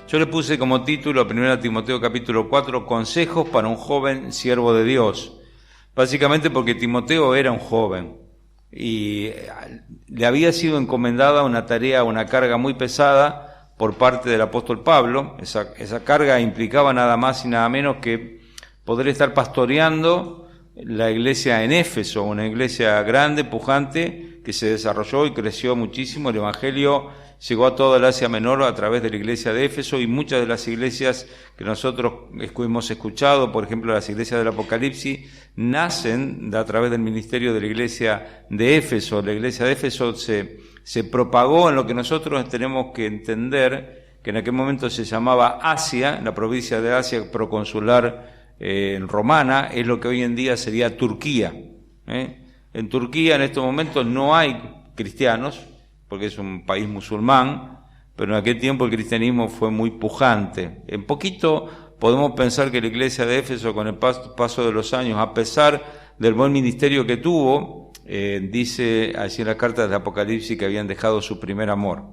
Yo le puse como título a 1 Timoteo capítulo 4, consejos para un joven siervo de Dios. Básicamente porque Timoteo era un joven y le había sido encomendada una tarea, una carga muy pesada por parte del apóstol Pablo. Esa carga implicaba nada más y nada menos que poder estar pastoreando la iglesia en Éfeso, una iglesia grande, pujante, que se desarrolló y creció muchísimo. El evangelio llegó a toda el Asia Menor a través de la iglesia de Éfeso, y muchas de las iglesias que nosotros hemos escuchado, por ejemplo las iglesias del Apocalipsis, nacen a través del ministerio de la iglesia de Éfeso. La iglesia de Éfeso se propagó en lo que nosotros tenemos que entender, que en aquel momento se llamaba Asia, la provincia de Asia proconsular romana, es lo que hoy en día sería Turquía. En Turquía en estos momentos no hay cristianos, porque es un país musulmán, pero en aquel tiempo el cristianismo fue muy pujante. En poquito podemos pensar que la iglesia de Éfeso, con el paso de los años, a pesar del buen ministerio que tuvo, dice así en las cartas de Apocalipsis que habían dejado su primer amor.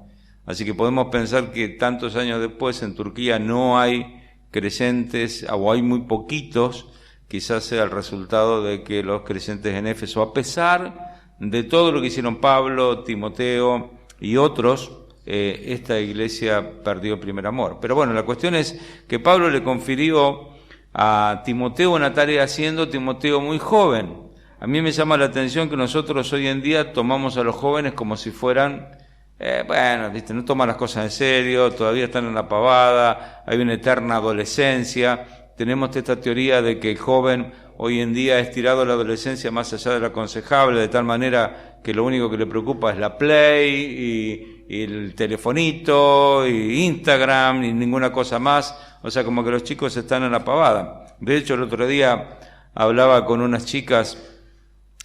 Así que podemos pensar que tantos años después en Turquía no hay creyentes, o hay muy poquitos. Quizás sea el resultado de que los creyentes en Éfeso, a pesar de todo lo que hicieron Pablo, Timoteo y otros, esta iglesia perdió el primer amor. Pero bueno, la cuestión es que Pablo le confirió a Timoteo una tarea siendo Timoteo muy joven. A mí me llama la atención que nosotros hoy en día tomamos a los jóvenes como si fueran, no toman las cosas en serio, todavía están en la pavada, hay una eterna adolescencia. Tenemos esta teoría de que el joven hoy en día es tirado a la adolescencia más allá de lo aconsejable, de tal manera que lo único que le preocupa es la Play y el telefonito y Instagram y ninguna cosa más. O sea, como que los chicos están en la pavada. De hecho, el otro día hablaba con unas chicas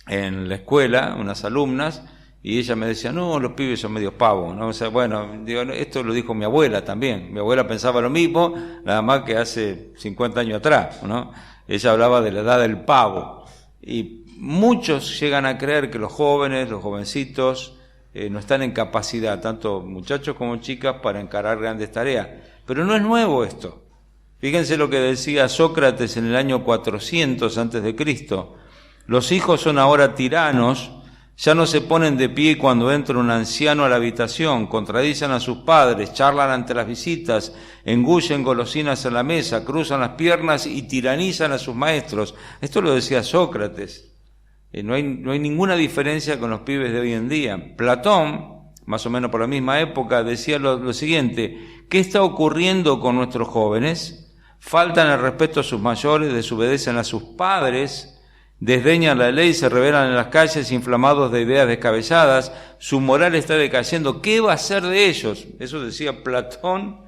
en la escuela, unas alumnas, y ella me decía, no, los pibes son medio pavos, ¿no? O sea, bueno, digo, esto lo dijo mi abuela también. Mi abuela pensaba lo mismo, nada más que hace 50 años atrás, ¿no? Ella hablaba de la edad del pavo. Y muchos llegan a creer que los jóvenes, los jovencitos, no están en capacidad, tanto muchachos como chicas, para encarar grandes tareas. Pero no es nuevo esto. Fíjense lo que decía Sócrates en el año 400 antes de Cristo. Los hijos son ahora tiranos, ya no se ponen de pie cuando entra un anciano a la habitación, contradicen a sus padres, charlan ante las visitas, engullen golosinas en la mesa, cruzan las piernas y tiranizan a sus maestros. Esto lo decía Sócrates. No hay ninguna diferencia con los pibes de hoy en día. Platón, más o menos por la misma época, decía lo siguiente: ¿qué está ocurriendo con nuestros jóvenes? Faltan el respeto a sus mayores, desobedecen a sus padres, desdeñan la ley, se rebelan en las calles inflamados de ideas descabelladas, su moral está decayendo. ¿Qué va a ser de ellos? Eso decía Platón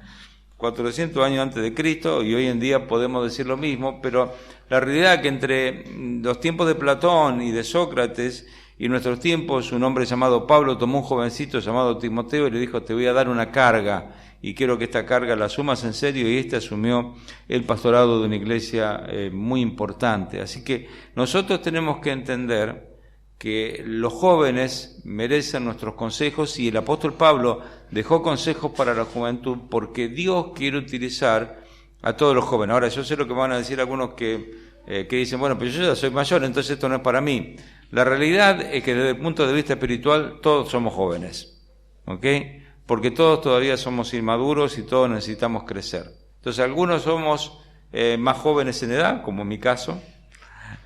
400 años antes de Cristo, y hoy en día podemos decir lo mismo, pero la realidad es que entre los tiempos de Platón y de Sócrates y nuestros tiempos, un hombre llamado Pablo tomó un jovencito llamado Timoteo y le dijo, te voy a dar una carga, y quiero que esta carga la asumas en serio, y este asumió el pastorado de una iglesia muy importante. Así que nosotros tenemos que entender que los jóvenes merecen nuestros consejos, y el apóstol Pablo dejó consejos para la juventud porque Dios quiere utilizar a todos los jóvenes. Ahora, yo sé lo que van a decir algunos que dicen, bueno, pero yo ya soy mayor, entonces esto no es para mí. La realidad es que desde el punto de vista espiritual todos somos jóvenes, ¿ok? Porque todos todavía somos inmaduros y todos necesitamos crecer. Entonces algunos somos más jóvenes en edad, como en mi caso,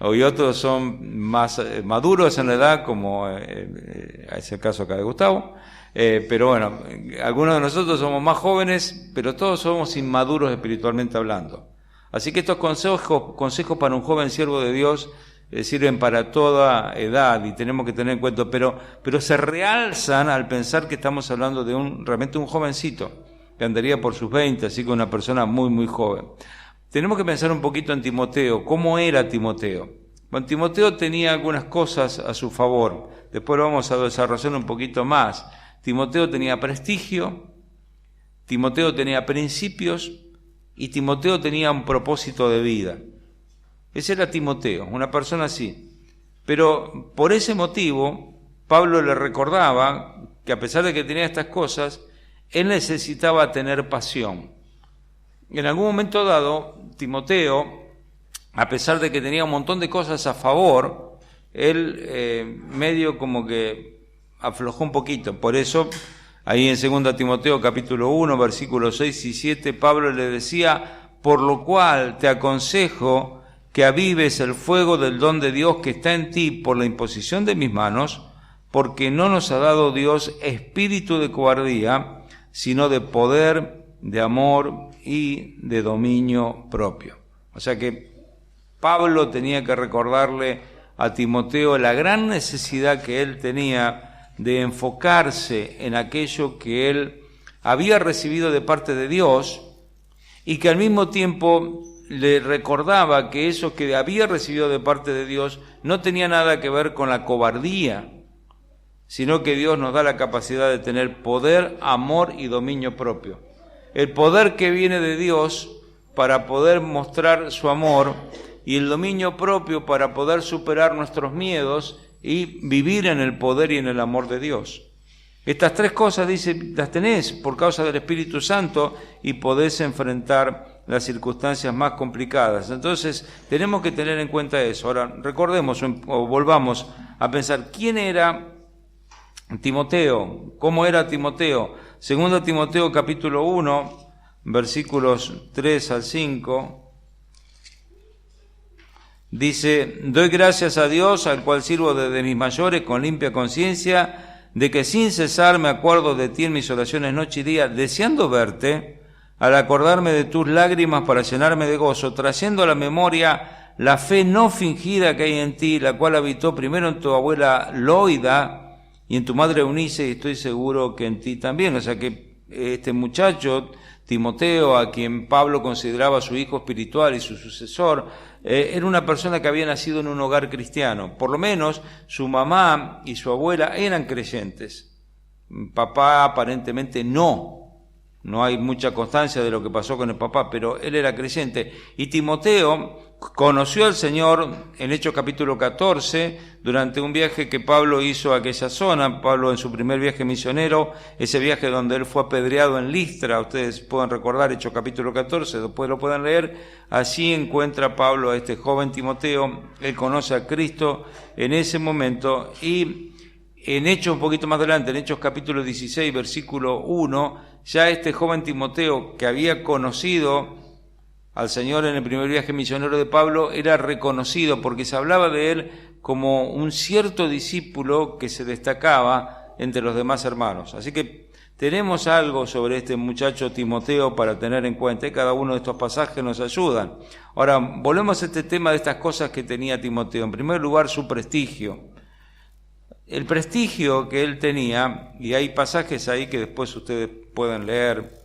y otros son más maduros en la edad, como es el caso acá de Gustavo. Pero bueno, algunos de nosotros somos más jóvenes, pero todos somos inmaduros espiritualmente hablando. Así que estos consejos para un joven siervo de Dios sirven para toda edad y tenemos que tener en cuenta, pero se realzan al pensar que estamos hablando de realmente un jovencito que andaría por sus 20, así que una persona muy, muy joven. Tenemos que pensar un poquito en Timoteo. ¿Cómo era Timoteo? Bueno, Timoteo tenía algunas cosas a su favor. Después lo vamos a desarrollar un poquito más. Timoteo tenía prestigio, Timoteo tenía principios y Timoteo tenía un propósito de vida. Ese era Timoteo, una persona así. Pero por ese motivo, Pablo le recordaba que a pesar de que tenía estas cosas, él necesitaba tener pasión. en algún momento dado, Timoteo, a pesar de que tenía un montón de cosas a favor, él medio como que aflojó un poquito. Por eso, ahí en 2 Timoteo capítulo 1, versículos 6 y 7, Pablo le decía: por lo cual te aconsejo que avives el fuego del don de Dios que está en ti por la imposición de mis manos, porque no nos ha dado Dios espíritu de cobardía, sino de poder, de amor y de dominio propio. O sea que Pablo tenía que recordarle a Timoteo la gran necesidad que él tenía de enfocarse en aquello que él había recibido de parte de Dios, y que al mismo tiempo le recordaba que eso que había recibido de parte de Dios no tenía nada que ver con la cobardía, sino que Dios nos da la capacidad de tener poder, amor y dominio propio. El poder que viene de Dios para poder mostrar su amor, y el dominio propio para poder superar nuestros miedos y vivir en el poder y en el amor de Dios. Estas tres cosas, dice, las tenés por causa del Espíritu Santo y podés enfrentar las circunstancias más complicadas. Entonces, tenemos que tener en cuenta eso. Ahora, recordemos o volvamos a pensar, ¿quién era Timoteo? ¿Cómo era Timoteo? 2 Timoteo capítulo 1, versículos 3 al 5, dice: doy gracias a Dios, al cual sirvo desde mis mayores con limpia conciencia, de que sin cesar me acuerdo de ti en mis oraciones noche y día, deseando verte, al acordarme de tus lágrimas para llenarme de gozo, trayendo a la memoria la fe no fingida que hay en ti, la cual habitó primero en tu abuela Loida y en tu madre Eunice, y estoy seguro que en ti también. O sea que este muchacho, Timoteo, a quien Pablo consideraba su hijo espiritual y su sucesor, era una persona que había nacido en un hogar cristiano. Por lo menos su mamá y su abuela eran creyentes. Papá aparentemente no hay mucha constancia de lo que pasó con el papá, pero él era creyente. Y Timoteo conoció al Señor en Hechos capítulo 14, durante un viaje que Pablo hizo a aquella zona. Pablo, en su primer viaje misionero, ese viaje donde él fue apedreado en Listra, ustedes pueden recordar Hechos capítulo 14, después lo pueden leer. Allí encuentra Pablo a este joven Timoteo, él conoce a Cristo en ese momento, y en Hechos un poquito más adelante, en Hechos capítulo 16, versículo 1, ya este joven Timoteo, que había conocido al Señor en el primer viaje misionero de Pablo, era reconocido porque se hablaba de él como un cierto discípulo que se destacaba entre los demás hermanos. Así que tenemos algo sobre este muchacho Timoteo para tener en cuenta, y cada uno de estos pasajes nos ayudan. Ahora, volvemos a este tema de estas cosas que tenía Timoteo. En primer lugar, su prestigio. El prestigio que él tenía, y hay pasajes ahí que después ustedes pueden leer,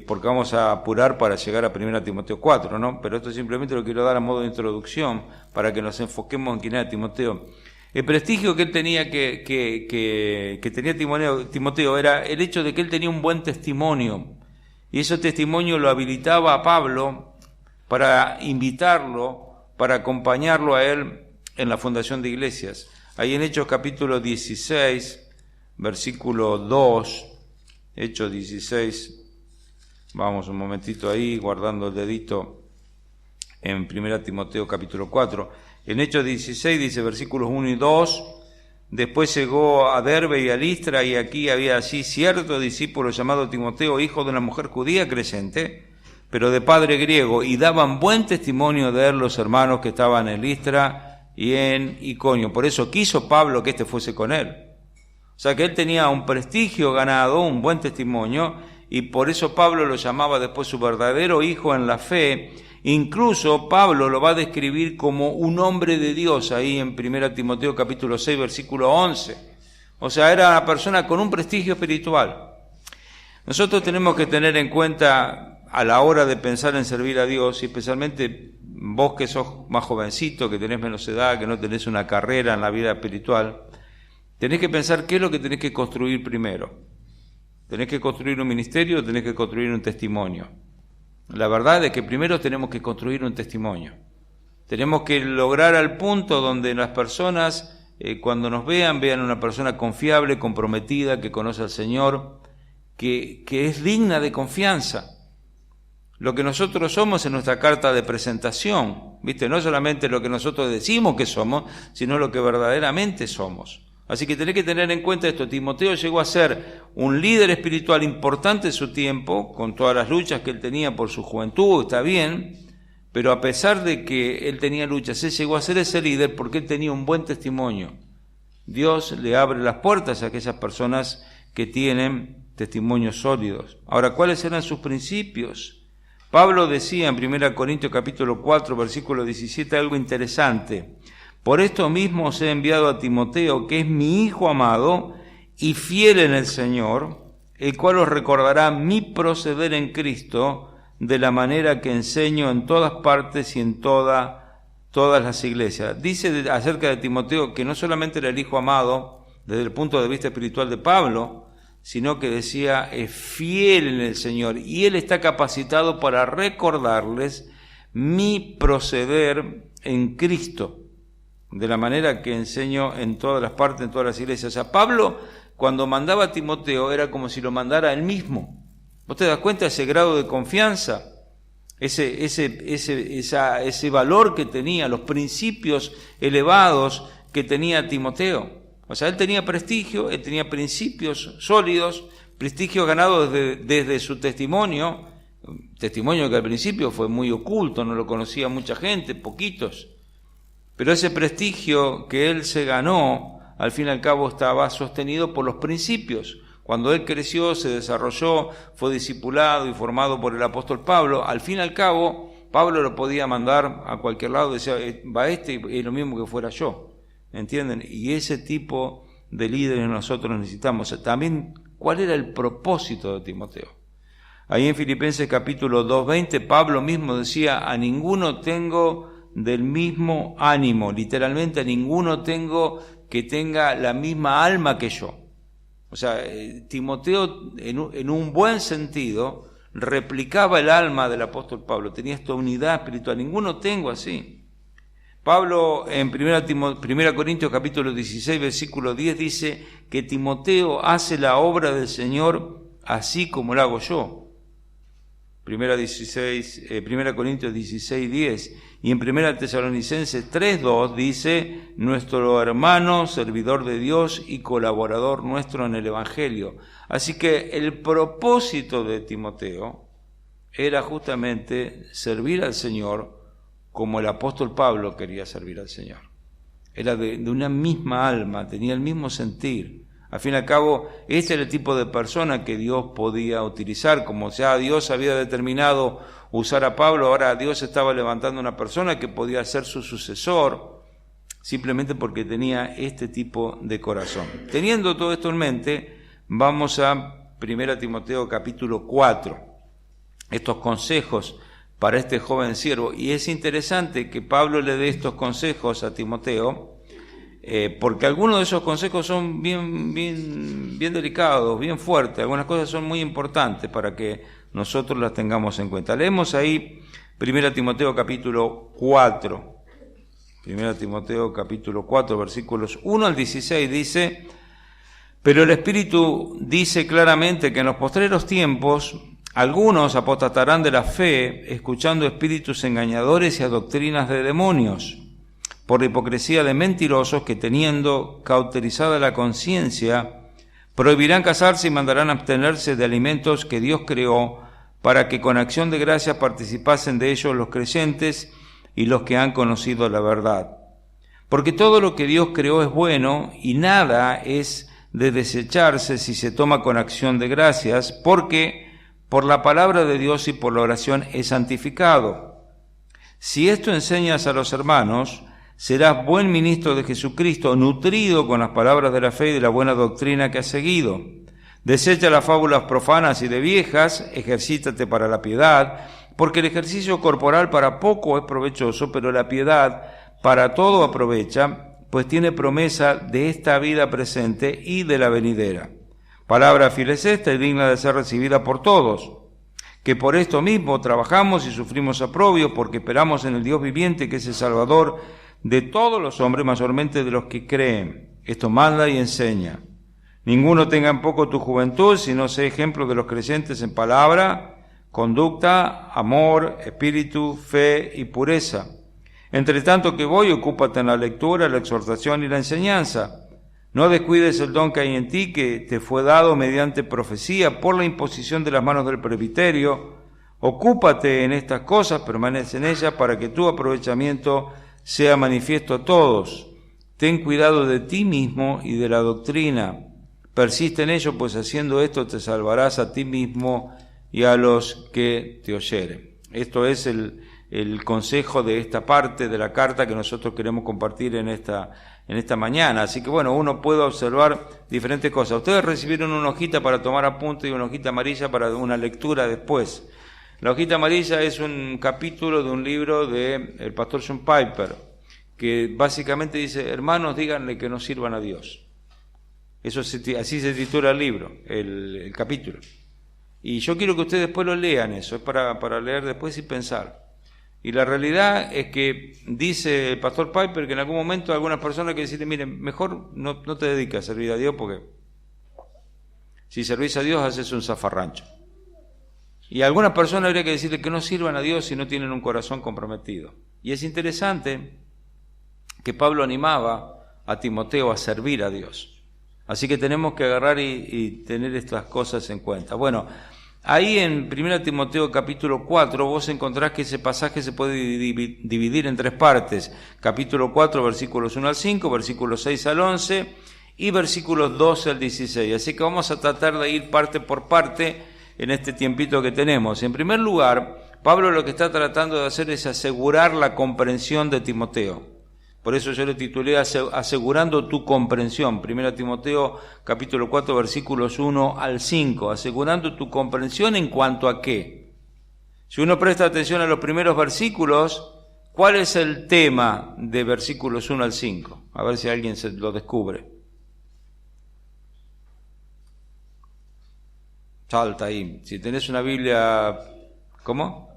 porque vamos a apurar para llegar a 1 Timoteo 4, ¿no? Pero esto simplemente lo quiero dar a modo de introducción para que nos enfoquemos en quién era Timoteo. El prestigio que él tenía, que tenía Timoteo era el hecho de que él tenía un buen testimonio, y ese testimonio lo habilitaba a Pablo para invitarlo, para acompañarlo a él en la fundación de iglesias. Ahí en Hechos capítulo 16, versículo 2, Hechos 16, vamos un momentito ahí, guardando el dedito en 1 Timoteo capítulo 4. En Hechos 16 dice versículos 1 y 2, después llegó a Derbe y a Listra, y aquí había allí cierto discípulo llamado Timoteo, hijo de una mujer judía creyente, pero de padre griego, y daban buen testimonio de él los hermanos que estaban en Listra y en Iconio. Por eso quiso Pablo que éste fuese con él. O sea que él tenía un prestigio ganado, un buen testimonio, y por eso Pablo lo llamaba después su verdadero hijo en la fe. Incluso Pablo lo va a describir como un hombre de Dios ahí en 1 Timoteo capítulo 6, versículo 11. O sea, era una persona con un prestigio espiritual. Nosotros tenemos que tener en cuenta a la hora de pensar en servir a Dios, y especialmente vos que sos más jovencito, que tenés menos edad, que no tenés una carrera en la vida espiritual, tenés que pensar qué es lo que tenés que construir primero. ¿Tenés que construir un ministerio o tenés que construir un testimonio? La verdad es que primero tenemos que construir un testimonio. Tenemos que lograr al punto donde las personas, cuando nos vean una persona confiable, comprometida, que conoce al Señor, que es digna de confianza. lo que nosotros somos en nuestra carta de presentación, ¿viste? No solamente lo que nosotros decimos que somos, sino lo que verdaderamente somos. Así que tenés que tener en cuenta esto. Timoteo llegó a ser un líder espiritual importante en su tiempo, con todas las luchas que él tenía por su juventud, está bien, pero a pesar de que él tenía luchas, él llegó a ser ese líder porque él tenía un buen testimonio. Dios le abre las puertas a aquellas personas que tienen testimonios sólidos. Ahora, ¿cuáles eran sus principios? Pablo decía en 1 Corintios capítulo 4, versículo 17, algo interesante. Por esto mismo os he enviado a Timoteo, que es mi hijo amado y fiel en el Señor, el cual os recordará mi proceder en Cristo, de la manera que enseño en todas partes y en todas las iglesias. Dice acerca de Timoteo que no solamente era el hijo amado desde el punto de vista espiritual de Pablo, sino que decía es fiel en el Señor, y él está capacitado para recordarles mi proceder en Cristo, de la manera que enseño en todas las partes, en todas las iglesias. O sea, Pablo, cuando mandaba a Timoteo, era como si lo mandara él mismo. ¿Vos te das cuenta de ese grado de confianza? Ese valor que tenía, los principios elevados que tenía Timoteo. O sea, él tenía prestigio, él tenía principios sólidos, prestigio ganado desde su testimonio que al principio fue muy oculto, no lo conocía mucha gente, poquitos. Pero ese prestigio que él se ganó, al fin y al cabo estaba sostenido por los principios. Cuando él creció, se desarrolló, fue discipulado y formado por el apóstol Pablo, al fin y al cabo, Pablo lo podía mandar a cualquier lado, decía, va este y es lo mismo que fuera yo. ¿Entienden? Y ese tipo de líderes nosotros necesitamos. También, ¿cuál era el propósito de Timoteo? Ahí en Filipenses capítulo 2:20, Pablo mismo decía, a ninguno tengo del mismo ánimo, literalmente a ninguno tengo que tenga la misma alma que yo. O sea, Timoteo en un buen sentido replicaba el alma del apóstol Pablo, tenía esta unidad espiritual, ninguno tengo así. Pablo en 1 Corintios capítulo 16 versículo 10 dice que Timoteo hace la obra del Señor así como la hago yo. 1 Corintios 16, 10 y en 1 Tesalonicenses 3:2 dice nuestro hermano, servidor de Dios y colaborador nuestro en el Evangelio. Así que el propósito de Timoteo era justamente servir al Señor como el apóstol Pablo quería servir al Señor. Era de una misma alma, tenía el mismo sentir. Al fin y al cabo, este era el tipo de persona que Dios podía utilizar. Como ya Dios había determinado usar a Pablo, ahora Dios estaba levantando una persona que podía ser su sucesor, simplemente porque tenía este tipo de corazón. Teniendo todo esto en mente, vamos a 1 Timoteo capítulo 4. Estos consejos para este joven siervo. Y es interesante que Pablo le dé estos consejos a Timoteo, porque algunos de esos consejos son bien delicados, bien fuertes. Algunas cosas son muy importantes para que nosotros las tengamos en cuenta. Leemos ahí 1 Timoteo capítulo 4. 1 Timoteo capítulo 4, versículos 1 al 16 dice, pero el Espíritu dice claramente que en los postreros tiempos algunos apostatarán de la fe, escuchando espíritus engañadores y a doctrinas de demonios, por la hipocresía de mentirosos que, teniendo cauterizada la conciencia, prohibirán casarse y mandarán abstenerse de alimentos que Dios creó, para que con acción de gracias participasen de ellos los creyentes y los que han conocido la verdad. Porque todo lo que Dios creó es bueno, y nada es de desecharse si se toma con acción de gracias, porque por la palabra de Dios y por la oración es santificado. Si esto enseñas a los hermanos, serás buen ministro de Jesucristo, nutrido con las palabras de la fe y de la buena doctrina que has seguido. Desecha las fábulas profanas y de viejas, ejercítate para la piedad, porque el ejercicio corporal para poco es provechoso, pero la piedad para todo aprovecha, pues tiene promesa de esta vida presente y de la venidera. Palabra fiel es esta y digna de ser recibida por todos, que por esto mismo trabajamos y sufrimos aprobio, porque esperamos en el Dios viviente, que es el Salvador de todos los hombres, mayormente de los que creen. Esto manda y enseña. Ninguno tenga en poco tu juventud, sino sé ejemplo de los creyentes en palabra, conducta, amor, espíritu, fe y pureza. Entre tanto que voy, ocúpate en la lectura, la exhortación y la enseñanza. No descuides el don que hay en ti, que te fue dado mediante profecía por la imposición de las manos del presbiterio. Ocúpate en estas cosas, permanece en ellas, para que tu aprovechamiento sea manifiesto a todos. Ten cuidado de ti mismo y de la doctrina. Persiste en ello, pues haciendo esto te salvarás a ti mismo y a los que te oyeren. Esto es el consejo de esta parte de la carta que nosotros queremos compartir en esta mañana. Así que bueno, uno puede observar diferentes cosas. Ustedes recibieron una hojita para tomar apunte y una hojita amarilla para una lectura después. La hojita amarilla es un capítulo de un libro del pastor John Piper, que básicamente dice: hermanos, díganle que no sirvan a Dios. Así se titula el libro, el capítulo. Y yo quiero que ustedes después lo lean, eso es para leer después y pensar. Y la realidad es que dice el pastor Piper que en algún momento algunas personas que decirle: miren, mejor no te dediques a servir a Dios, porque si servís a Dios haces un zafarrancho. Y a algunas personas habría que decirle que no sirvan a Dios si no tienen un corazón comprometido. Y es interesante que Pablo animaba a Timoteo a servir a Dios. Así que tenemos que agarrar y tener estas cosas en cuenta. Bueno, ahí en 1 Timoteo capítulo 4 vos encontrás que ese pasaje se puede dividir en tres partes. Capítulo 4, versículos 1 al 5, versículos 6 al 11 y versículos 12 al 16. Así que vamos a tratar de ir parte por parte en este tiempito que tenemos. En primer lugar, Pablo lo que está tratando de hacer es asegurar la comprensión de Timoteo. Por eso yo le titulé Asegurando tu comprensión. 1 Timoteo capítulo 4 versículos 1 al 5. Asegurando tu comprensión en cuanto a qué. Si uno presta atención a los primeros versículos, ¿cuál es el tema de versículos 1 al 5? A ver si alguien se lo descubre. Salta ahí. Si tenés una Biblia, ¿cómo?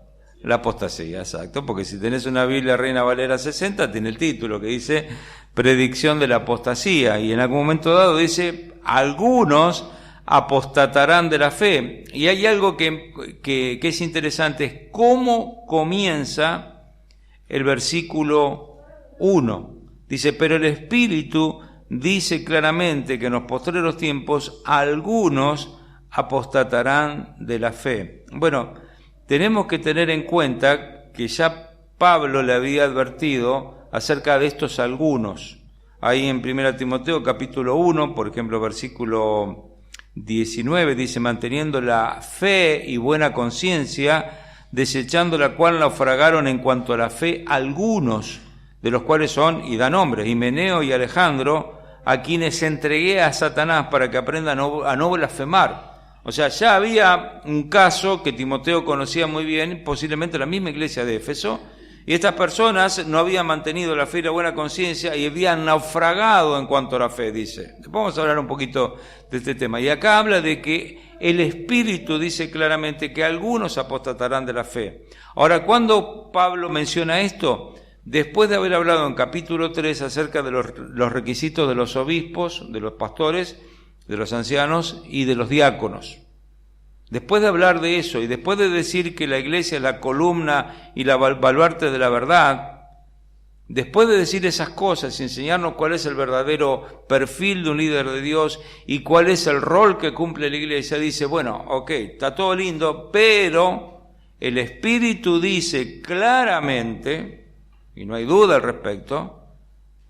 La apostasía, exacto, porque si tenés una Biblia Reina Valera 60, tiene el título que dice Predicción de la apostasía, y en algún momento dado dice, algunos apostatarán de la fe. Y hay algo que es interesante, es cómo comienza el versículo 1. Dice, pero el Espíritu dice claramente que en los postreros tiempos algunos apostatarán de la fe. Bueno, tenemos que tener en cuenta que ya Pablo le había advertido acerca de estos algunos. Ahí en 1 Timoteo capítulo 1, por ejemplo, versículo 19, dice, manteniendo la fe y buena conciencia, desechando la cual naufragaron en cuanto a la fe algunos, de los cuales son, y da nombres, Himeneo y Alejandro, a quienes entregué a Satanás para que aprendan a no blasfemar. O sea, ya había un caso que Timoteo conocía muy bien, posiblemente la misma iglesia de Éfeso, y estas personas no habían mantenido la fe y la buena conciencia y habían naufragado en cuanto a la fe, dice. Después vamos a hablar un poquito de este tema. Y acá habla de que el Espíritu dice claramente que algunos apostatarán de la fe. Ahora, ¿cuándo Pablo menciona esto? Después de haber hablado en capítulo 3 acerca de los requisitos de los obispos, de los pastores, de los ancianos y de los diáconos. Después de hablar de eso y después de decir que la iglesia es la columna y la baluarte de la verdad, después de decir esas cosas y enseñarnos cuál es el verdadero perfil de un líder de Dios y cuál es el rol que cumple la iglesia, dice, bueno, ok, está todo lindo, pero el Espíritu dice claramente, y no hay duda al respecto,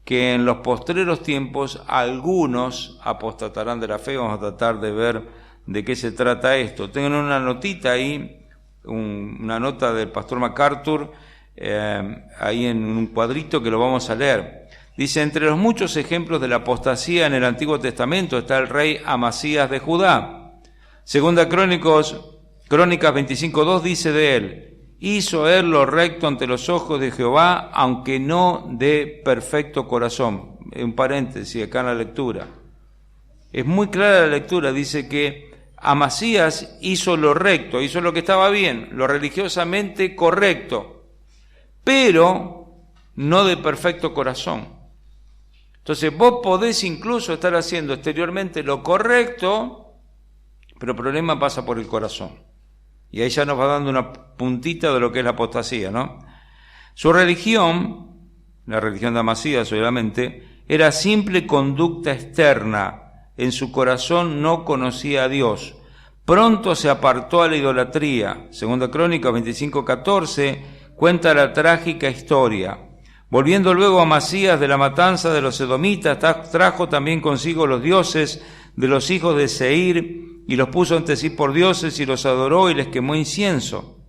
que en los postreros tiempos algunos apostatarán de la fe. Vamos a tratar de ver de qué se trata esto. Tengan una notita ahí, una nota del pastor MacArthur, ahí en un cuadrito que lo vamos a leer. Dice, entre los muchos ejemplos de la apostasía en el Antiguo Testamento está el rey Amasías de Judá. Segunda Crónicas 25:2 dice de él, hizo él lo recto ante los ojos de Jehová, aunque no de perfecto corazón. Un paréntesis acá en la lectura. Es muy clara la lectura, dice que Amasías hizo lo recto, hizo lo que estaba bien, lo religiosamente correcto, pero no de perfecto corazón. Entonces vos podés incluso estar haciendo exteriormente lo correcto, pero el problema pasa por el corazón. Y ahí ya nos va dando una puntita de lo que es la apostasía, ¿no? Su religión, la religión de Amasías obviamente, era simple conducta externa. En su corazón no conocía a Dios. Pronto se apartó a la idolatría. Segunda Crónicas 25:14 cuenta la trágica historia. Volviendo luego a Amasías de la matanza de los edomitas, trajo también consigo los dioses de los hijos de Seir y los puso ante sí por dioses y los adoró y les quemó incienso.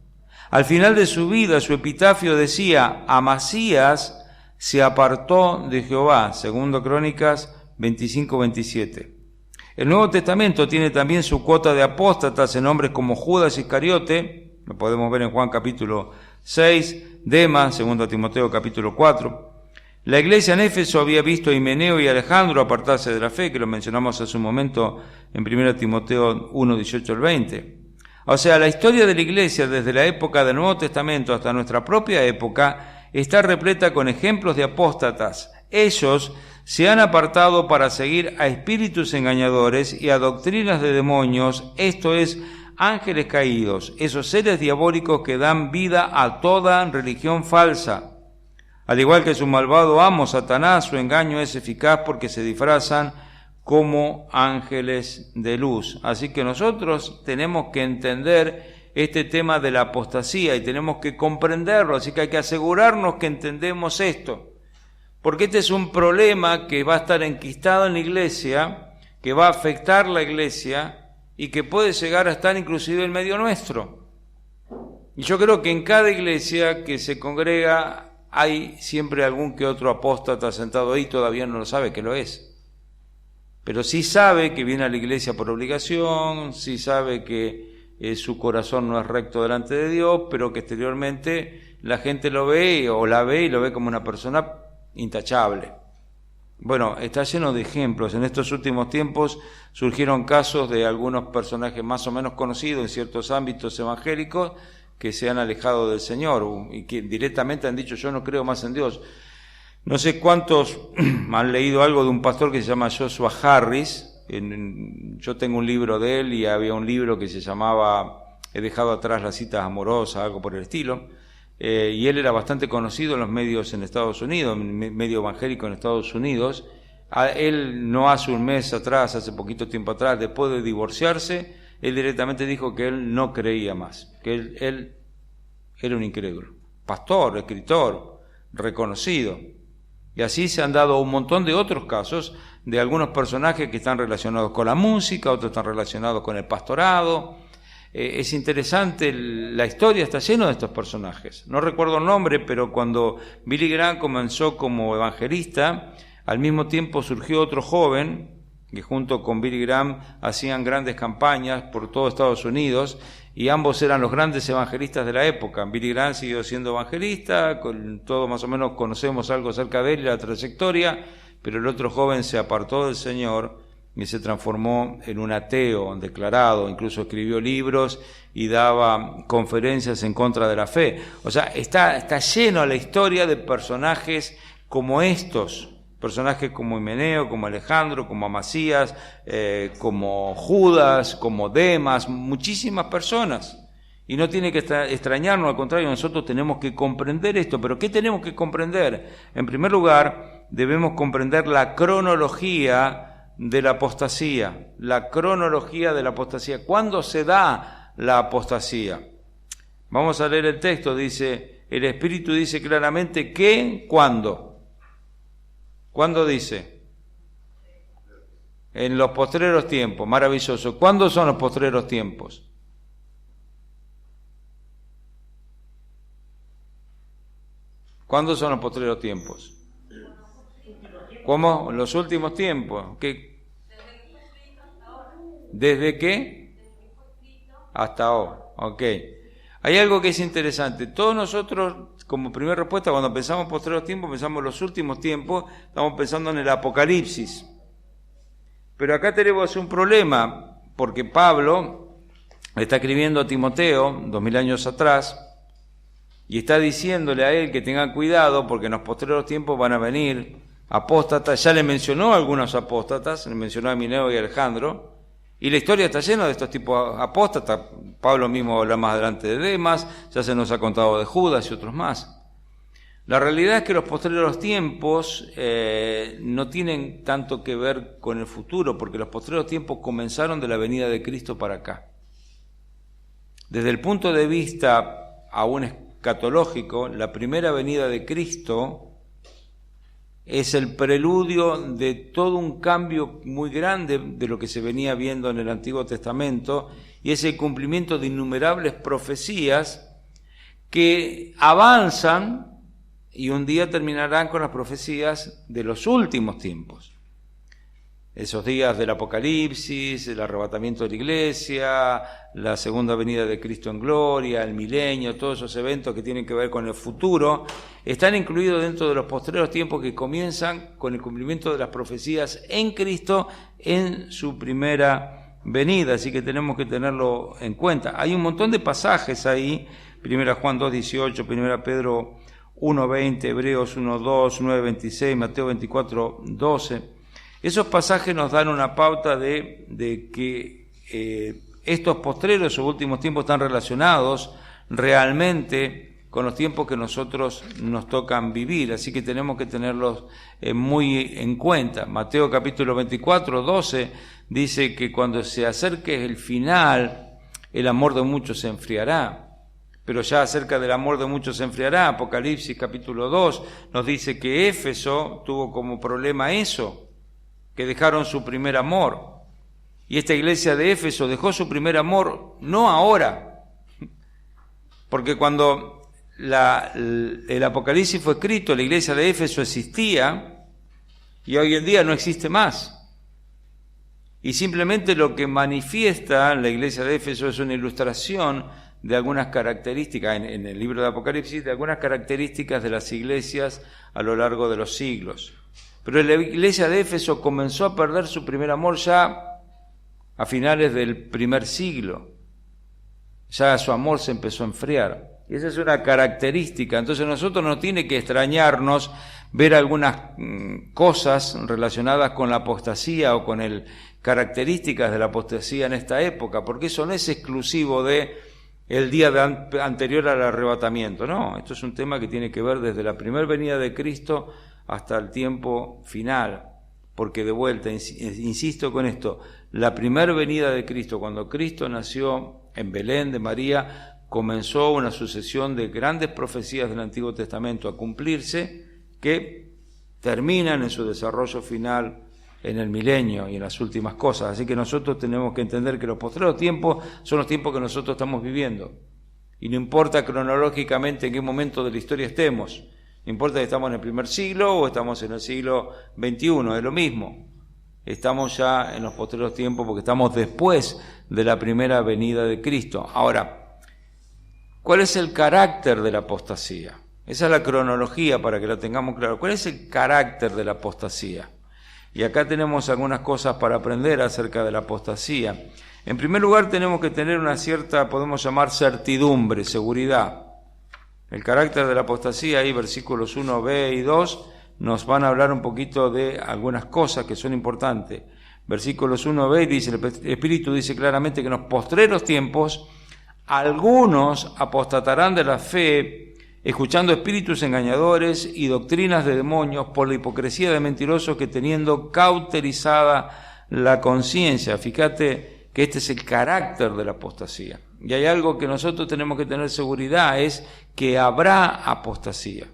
Al final de su vida, su epitafio decía: Amasías se apartó de Jehová. Segunda Crónicas 25:27. El Nuevo Testamento tiene también su cuota de apóstatas en hombres como Judas Iscariote, lo podemos ver en Juan capítulo 6, Demas, 2 Timoteo capítulo 4. La iglesia en Éfeso había visto a Himeneo y Alejandro apartarse de la fe, que lo mencionamos hace un momento en 1 Timoteo 1, 18 al 20. O sea, la historia de la iglesia desde la época del Nuevo Testamento hasta nuestra propia época está repleta con ejemplos de apóstatas. Ellos se han apartado para seguir a espíritus engañadores y a doctrinas de demonios, esto es, ángeles caídos, esos seres diabólicos que dan vida a toda religión falsa. Al igual que su malvado amo, Satanás, su engaño es eficaz porque se disfrazan como ángeles de luz. Así que nosotros tenemos que entender este tema de la apostasía y tenemos que comprenderlo, así que hay que asegurarnos que entendemos esto. Porque este es un problema que va a estar enquistado en la iglesia, que va a afectar la iglesia y que puede llegar a estar inclusive en medio nuestro. Y yo creo que en cada iglesia que se congrega hay siempre algún que otro apóstata sentado ahí, todavía no lo sabe que lo es. Pero sí sabe que viene a la iglesia por obligación, sí sabe que su corazón no es recto delante de Dios, pero que exteriormente la gente lo ve o la ve y lo ve como una persona intachable. Bueno, está lleno de ejemplos. En estos últimos tiempos surgieron casos de algunos personajes más o menos conocidos en ciertos ámbitos evangélicos que se han alejado del Señor y que directamente han dicho: yo no creo más en Dios. No sé cuántos han leído algo de un pastor que se llama Joshua Harris. Yo tengo un libro de él y había un libro que se llamaba He dejado atrás las citas amorosas, algo por el estilo. Y él era bastante conocido en los medios en Estados Unidos, medio evangélico en Estados Unidos. Él no hace un mes atrás, hace poquito tiempo atrás, después de divorciarse, él directamente dijo que él no creía más, que él era un incrédulo. Pastor, escritor, reconocido. Y así se han dado un montón de otros casos de algunos personajes que están relacionados con la música, otros están relacionados con el pastorado. Es interesante, la historia está llena de estos personajes. No recuerdo el nombre, pero cuando Billy Graham comenzó como evangelista, al mismo tiempo surgió otro joven que junto con Billy Graham hacían grandes campañas por todo Estados Unidos y ambos eran los grandes evangelistas de la época. Billy Graham siguió siendo evangelista, todos más o menos conocemos algo acerca de él y la trayectoria, pero el otro joven se apartó del Señor y se transformó en un ateo declarado, incluso escribió libros y daba conferencias en contra de la fe. O sea, está lleno la historia de personajes como estos, personajes como Himeneo, como Alejandro, como Amasías, como Judas, como Demas, muchísimas personas. Y no tiene que extrañarnos, al contrario, nosotros tenemos que comprender esto. ¿Pero qué tenemos que comprender? En primer lugar, debemos comprender la cronología de la apostasía, la cronología de la apostasía. ¿Cuándo se da la apostasía? Vamos a leer el texto, dice, el Espíritu dice claramente que, ¿cuándo? ¿Cuándo dice? En los postreros tiempos, maravilloso. ¿Cuándo son los postreros tiempos? ¿Cuándo son los postreros tiempos? ¿Cómo? Los últimos tiempos. ¿Qué? ¿Desde qué? Hasta ahora. Ok. Hay algo que es interesante. Todos nosotros, como primera respuesta, cuando pensamos postreros tiempos, pensamos en los últimos tiempos, estamos pensando en el Apocalipsis. Pero acá tenemos un problema, porque Pablo está escribiendo a Timoteo, 2000 años atrás, y está diciéndole a él que tenga cuidado, porque en los postreros tiempos van a venir apóstatas. Ya le mencionó a algunos apóstatas, le mencionó a Himeneo y a Alejandro, Y la historia está llena de estos tipos apóstatas. Pablo mismo habla más adelante de Demas, ya se nos ha contado de Judas y otros más. La realidad es que los postreros tiempos no tienen tanto que ver con el futuro, porque los postreros tiempos comenzaron de la venida de Cristo para acá. Desde el punto de vista aún escatológico, la primera venida de Cristo es el preludio de todo un cambio muy grande de lo que se venía viendo en el Antiguo Testamento, y es el cumplimiento de innumerables profecías que avanzan y un día terminarán con las profecías de los últimos tiempos. Esos días del Apocalipsis, el arrebatamiento de la iglesia, la segunda venida de Cristo en gloria, el milenio, todos esos eventos que tienen que ver con el futuro, están incluidos dentro de los postreros tiempos que comienzan con el cumplimiento de las profecías en Cristo en su primera venida, así que tenemos que tenerlo en cuenta. Hay un montón de pasajes ahí, 1 Juan 2:18, 1 Pedro 1:20, Hebreos 1:2, 9:26, Mateo 24:12. Esos pasajes nos dan una pauta de que estos postreros o últimos tiempos están relacionados realmente con los tiempos que nosotros nos tocan vivir, así que tenemos que tenerlos muy en cuenta. Mateo capítulo 24:12 dice que cuando se acerque el final, el amor de muchos se enfriará. Pero ya acerca del amor de muchos se enfriará. Apocalipsis capítulo 2 nos dice que Éfeso tuvo como problema eso, que dejaron su primer amor. Y esta iglesia de Éfeso dejó su primer amor no ahora, porque cuando el Apocalipsis fue escrito, la iglesia de Éfeso existía y hoy en día no existe más. Y simplemente lo que manifiesta la iglesia de Éfeso es una ilustración de algunas características, en el libro de Apocalipsis, de algunas características de las iglesias a lo largo de los siglos. Pero la iglesia de Éfeso comenzó a perder su primer amor ya a finales del primer siglo. Ya su amor se empezó a enfriar. Y esa es una característica. Entonces nosotros no tiene que extrañarnos ver algunas cosas relacionadas con la apostasía o con características de la apostasía en esta época, porque eso no es exclusivo de el día anterior al arrebatamiento. No, esto es un tema que tiene que ver desde la primera venida de Cristo hasta el tiempo final, porque de vuelta, insisto con esto, la primera venida de Cristo, cuando Cristo nació en Belén de María, comenzó una sucesión de grandes profecías del Antiguo Testamento a cumplirse, que terminan en su desarrollo final en el milenio y en las últimas cosas. Así que nosotros tenemos que entender que los postreros tiempos son los tiempos que nosotros estamos viviendo, y no importa cronológicamente en qué momento de la historia estemos. No importa si estamos en el primer siglo o estamos en el siglo XXI, es lo mismo. Estamos ya en los postreros tiempos porque estamos después de la primera venida de Cristo. Ahora, ¿cuál es el carácter de la apostasía? Esa es la cronología para que lo tengamos claro. ¿Cuál es el carácter de la apostasía? Y acá tenemos algunas cosas para aprender acerca de la apostasía. En primer lugar, tenemos que tener una cierta, podemos llamar, certidumbre, seguridad. El carácter de la apostasía, ahí versículos 1b y 2, nos van a hablar un poquito de algunas cosas que son importantes. Versículos 1b dice, el Espíritu dice claramente que en los postreros tiempos algunos apostatarán de la fe, escuchando espíritus engañadores y doctrinas de demonios por la hipocresía de mentirosos que teniendo cauterizada la conciencia. Fíjate que este es el carácter de la apostasía. Y hay algo que nosotros tenemos que tener seguridad, es que habrá apostasía.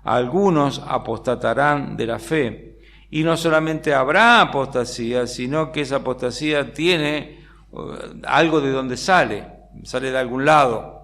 Algunos apostatarán de la fe. Y no solamente habrá apostasía, sino que esa apostasía tiene algo de donde sale de algún lado.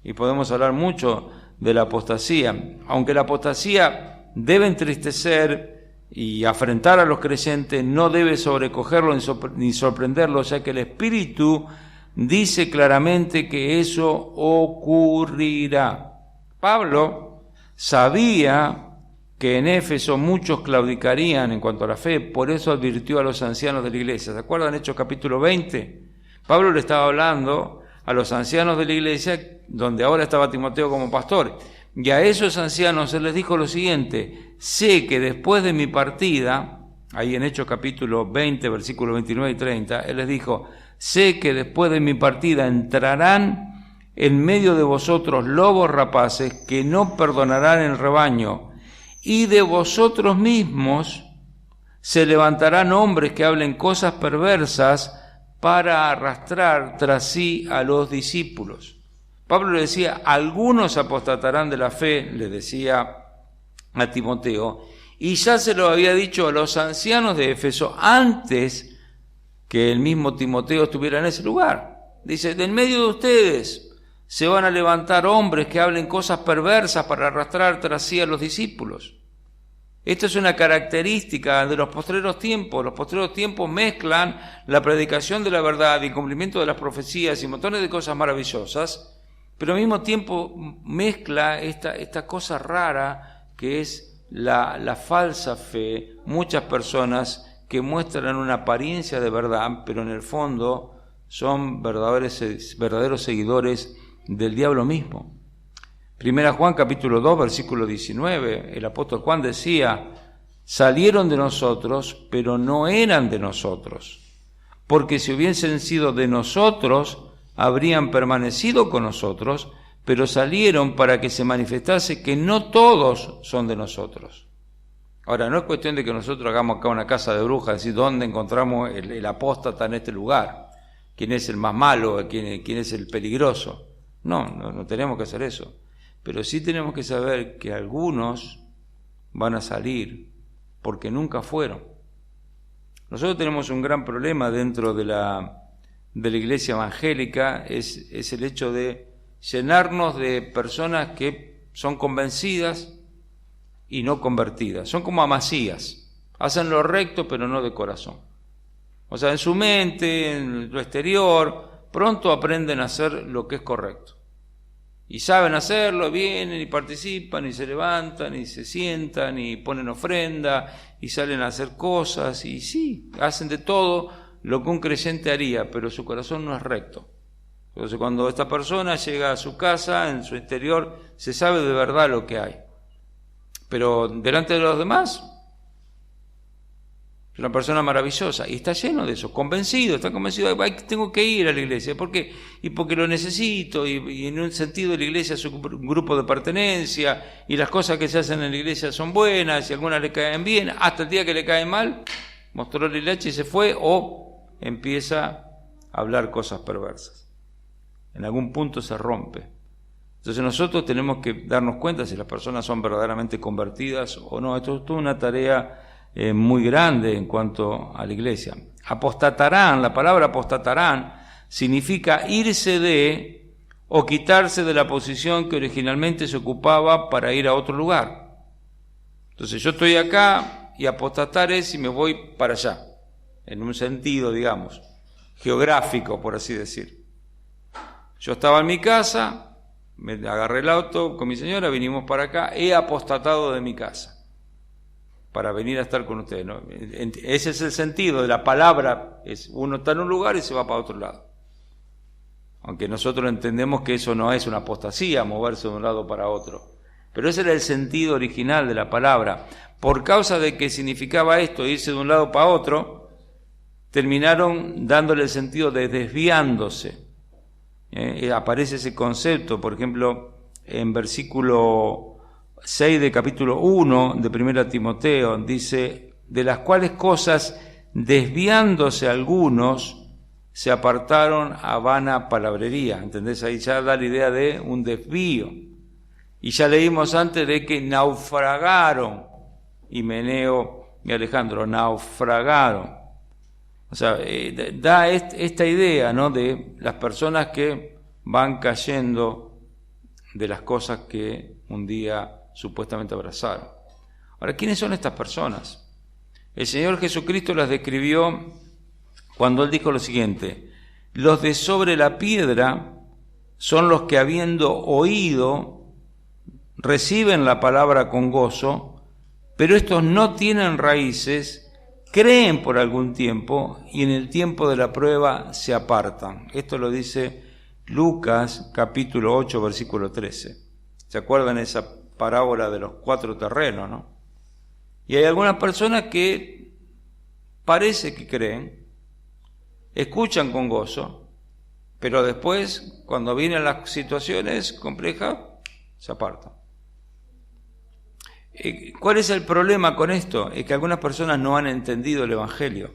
Y podemos hablar mucho de la apostasía. Aunque la apostasía debe entristecer y afrentar a los creyentes, no debe sobrecogerlo ni sorprenderlo, ya que el Espíritu dice claramente que eso ocurrirá. Pablo sabía que en Éfeso muchos claudicarían en cuanto a la fe, por eso advirtió a los ancianos de la iglesia. ¿Se acuerdan Hechos capítulo 20? Pablo le estaba hablando a los ancianos de la iglesia, donde ahora estaba Timoteo como pastor. Y a esos ancianos él les dijo lo siguiente: sé que después de mi partida ahí en Hechos capítulo 20, versículos 29 y 30, Él les dijo: sé que después de mi partida entrarán en medio de vosotros lobos rapaces que no perdonarán el rebaño, y de vosotros mismos se levantarán hombres que hablen cosas perversas para arrastrar tras sí a los discípulos. Pablo le decía: algunos apostatarán de la fe, le decía a Timoteo, y ya se lo había dicho a los ancianos de Éfeso antes que el mismo Timoteo estuviera en ese lugar. Dice: de en medio de ustedes se van a levantar hombres que hablen cosas perversas para arrastrar tras sí a los discípulos. Esto es una característica de los postreros tiempos. Los postreros tiempos mezclan la predicación de la verdad y cumplimiento de las profecías y montones de cosas maravillosas, pero al mismo tiempo mezcla esta cosa rara que es la falsa fe. Muchas personas que muestran una apariencia de verdad, pero en el fondo son verdaderos seguidores del diablo mismo. Primera Juan capítulo 2, versículo 19, el apóstol Juan decía: salieron de nosotros, pero no eran de nosotros, porque si hubiesen sido de nosotros, habrían permanecido con nosotros, pero salieron para que se manifestase que no todos son de nosotros. Ahora, no es cuestión de que nosotros hagamos acá una casa de brujas, decir dónde encontramos el apóstata en este lugar, quién es el más malo, quién es el peligroso. No tenemos que hacer eso. Pero sí tenemos que saber que algunos van a salir porque nunca fueron. Nosotros tenemos un gran problema dentro de la iglesia evangélica, es el hecho de llenarnos de personas que son convencidas y no convertidas. Son como amasías, hacen lo recto pero no de corazón. O sea, en su mente, en lo exterior, pronto aprenden a hacer lo que es correcto. Y saben hacerlo, vienen y participan, y se levantan, y se sientan, y ponen ofrenda, y salen a hacer cosas, y sí, hacen de todo lo que un creyente haría, pero su corazón no es recto. Entonces, cuando esta persona llega a su casa, en su interior, se sabe de verdad lo que hay. Pero delante de los demás, es una persona maravillosa, y está lleno de eso, está convencido, tengo que ir a la iglesia, ¿por qué? Y porque lo necesito, y en un sentido la iglesia es un grupo de pertenencia, y las cosas que se hacen en la iglesia son buenas, y algunas le caen bien, hasta el día que le cae mal, mostró el hilache y se fue, o empieza a hablar cosas perversas. En algún punto se rompe. Entonces nosotros tenemos que darnos cuenta si las personas son verdaderamente convertidas o no. Esto es toda una tarea muy grande en cuanto a la iglesia. Apostatarán, la palabra apostatarán significa irse de o quitarse de la posición que originalmente se ocupaba para ir a otro lugar. Entonces yo estoy acá y apostatar es si me voy para allá, en un sentido, digamos, geográfico, por así decir. Yo estaba en mi casa, me agarré el auto con mi señora, vinimos para acá, he apostatado de mi casa para venir a estar con ustedes, ¿no? Ese es el sentido de la palabra, es uno está en un lugar y se va para otro lado. Aunque nosotros entendemos que eso no es una apostasía, moverse de un lado para otro. Pero ese era el sentido original de la palabra. Por causa de que significaba esto, irse de un lado para otro, terminaron dándole el sentido de desviándose. Aparece ese concepto, por ejemplo, en versículo 6 de capítulo 1 de 1 Timoteo, dice: de las cuales cosas, desviándose algunos, se apartaron a vana palabrería. ¿Entendés? Ahí ya da la idea de un desvío. Y ya leímos antes de que naufragaron, Himeneo y Alejandro, naufragaron. O sea, da esta idea, ¿no?, de las personas que van cayendo de las cosas que un día supuestamente abrazaron. Ahora, ¿quiénes son estas personas? El Señor Jesucristo las describió cuando Él dijo lo siguiente: los de sobre la piedra son los que, habiendo oído, reciben la palabra con gozo, pero estos no tienen raíces, creen por algún tiempo y en el tiempo de la prueba se apartan. Esto lo dice Lucas capítulo 8 versículo 13. ¿Se acuerdan esa parábola de los 4 terrenos, no? Y hay algunas personas que parece que creen, escuchan con gozo, pero después, cuando vienen las situaciones complejas, se apartan. ¿Cuál es el problema con esto? Es que algunas personas no han entendido el Evangelio.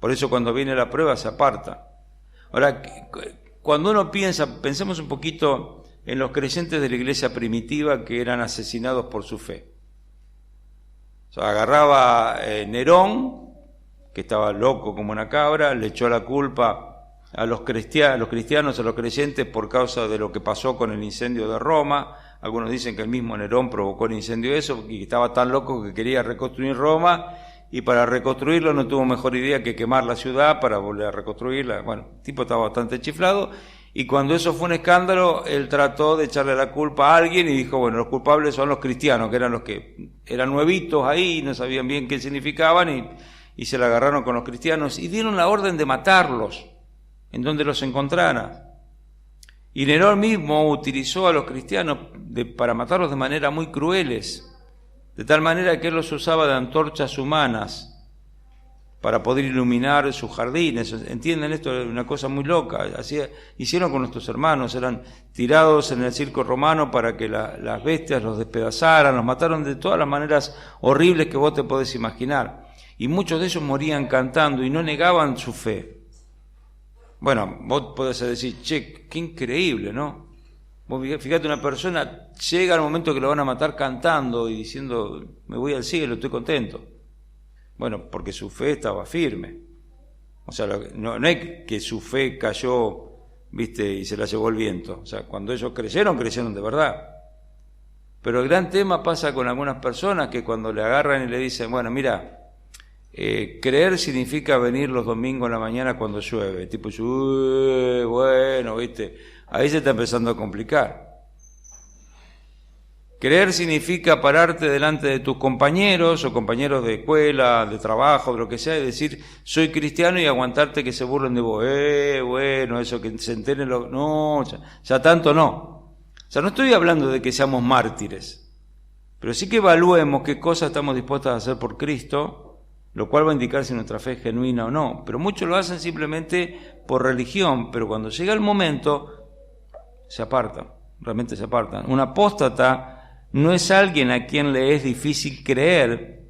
Por eso cuando viene la prueba se aparta. Ahora, cuando uno pensemos un poquito en los creyentes de la iglesia primitiva que eran asesinados por su fe. O sea, agarraba Nerón, que estaba loco como una cabra, le echó la culpa a los cristianos, a los creyentes, por causa de lo que pasó con el incendio de Roma. Algunos dicen que el mismo Nerón provocó el incendio de eso, y estaba tan loco que quería reconstruir Roma, y para reconstruirlo no tuvo mejor idea que quemar la ciudad para volver a reconstruirla. Bueno, el tipo estaba bastante chiflado, y cuando eso fue un escándalo, él trató de echarle la culpa a alguien y dijo, bueno, los culpables son los cristianos, que eran los que eran nuevitos ahí, no sabían bien qué significaban, y se la agarraron con los cristianos, y dieron la orden de matarlos, en donde los encontrara. Y Nerón mismo utilizó a los cristianos para matarlos de manera muy crueles, de tal manera que él los usaba de antorchas humanas para poder iluminar sus jardines. ¿Entienden? Esto es una cosa muy loca. Así hicieron con nuestros hermanos, eran tirados en el circo romano para que las bestias los despedazaran, los mataron de todas las maneras horribles que vos te podés imaginar. Y muchos de ellos morían cantando y no negaban su fe. Bueno, vos podés decir, che, qué increíble, ¿no? Vos fíjate, una persona llega al momento que lo van a matar cantando y diciendo, me voy al cielo, estoy contento. Bueno, porque su fe estaba firme. O sea, no es que su fe cayó, viste, y se la llevó el viento. O sea, cuando ellos creyeron de verdad. Pero el gran tema pasa con algunas personas que cuando le agarran y le dicen, bueno, mira, creer significa venir los domingos en la mañana cuando llueve. Tipo, bueno, viste, ahí se está empezando a complicar. Creer significa pararte delante de tus compañeros o compañeros de escuela, de trabajo, de lo que sea, y decir, soy cristiano, y aguantarte que se burlen de vos. Bueno, eso que se enteren, no, ya tanto no. O sea, no estoy hablando de que seamos mártires, pero sí que evaluemos qué cosas estamos dispuestos a hacer por Cristo, lo cual va a indicar si nuestra fe es genuina o no. Pero muchos lo hacen simplemente por religión, pero cuando llega el momento, se apartan, realmente se apartan. Un apóstata no es alguien a quien le es difícil creer,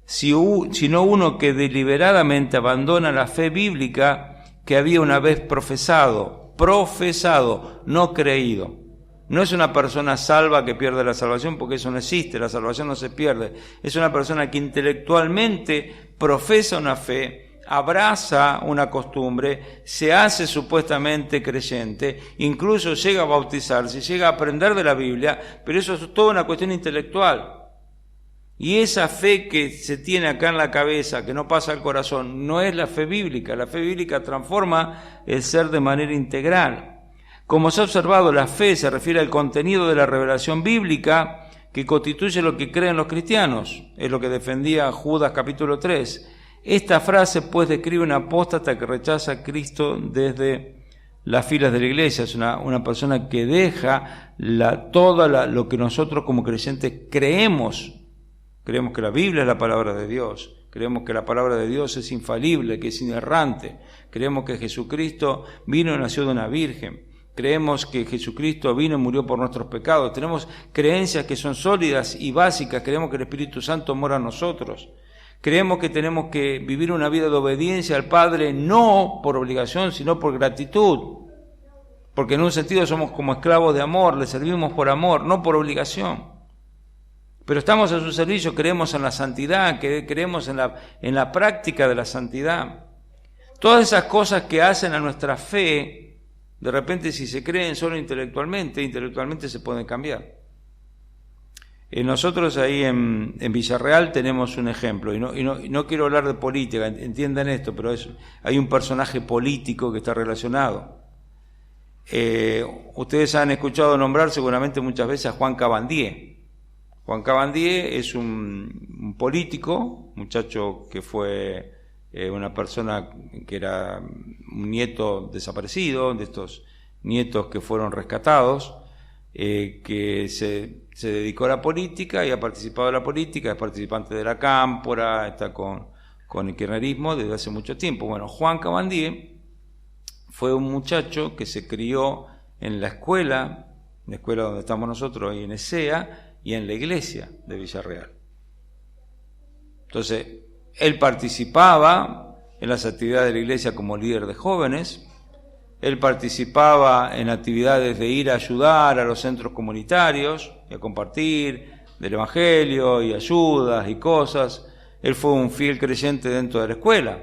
sino uno que deliberadamente abandona la fe bíblica que había una vez profesado, no creído. No es una persona salva que pierde la salvación, porque eso no existe, la salvación no se pierde. Es una persona que intelectualmente profesa una fe, abraza una costumbre, se hace supuestamente creyente, incluso llega a bautizarse, llega a aprender de la Biblia, pero eso es toda una cuestión intelectual. Y esa fe que se tiene acá en la cabeza, que no pasa al corazón, no es la fe bíblica. La fe bíblica transforma el ser de manera integral. Como se ha observado, la fe se refiere al contenido de la revelación bíblica que constituye lo que creen los cristianos. Es lo que defendía Judas capítulo 3. Esta frase pues describe un apóstata que rechaza a Cristo desde las filas de la iglesia. Es una persona que deja todo lo que nosotros como creyentes creemos. Creemos que la Biblia es la palabra de Dios. Creemos que la palabra de Dios es infalible, que es inerrante. Creemos que Jesucristo vino y nació de una virgen. Creemos que Jesucristo vino y murió por nuestros pecados. Tenemos creencias que son sólidas y básicas. Creemos que el Espíritu Santo mora en nosotros. Creemos que tenemos que vivir una vida de obediencia al Padre, no por obligación, sino por gratitud. Porque en un sentido somos como esclavos de amor, le servimos por amor, no por obligación. Pero estamos a su servicio, creemos en la santidad, creemos en la práctica de la santidad. Todas esas cosas que hacen a nuestra fe, de repente, si se creen solo intelectualmente se pueden cambiar. Nosotros ahí en Villarreal tenemos un ejemplo, y no quiero hablar de política, entiendan esto, pero hay un personaje político que está relacionado. Ustedes han escuchado nombrar seguramente muchas veces a Juan Cabandier. Juan Cabandier es un político, muchacho que fue una persona que era un nieto desaparecido, de estos nietos que fueron rescatados, que se dedicó a la política y ha participado de la política, es participante de la Cámpora, está con con el kirchnerismo desde hace mucho tiempo. Bueno, Juan Cabandier fue un muchacho que se crió en la escuela donde estamos nosotros, ahí en ESEA, y en la iglesia de Villarreal. Entonces, él participaba en las actividades de la iglesia como líder de jóvenes, él participaba en actividades de ir a ayudar a los centros comunitarios y a compartir del Evangelio y ayudas y cosas. Él fue un fiel creyente dentro de la escuela.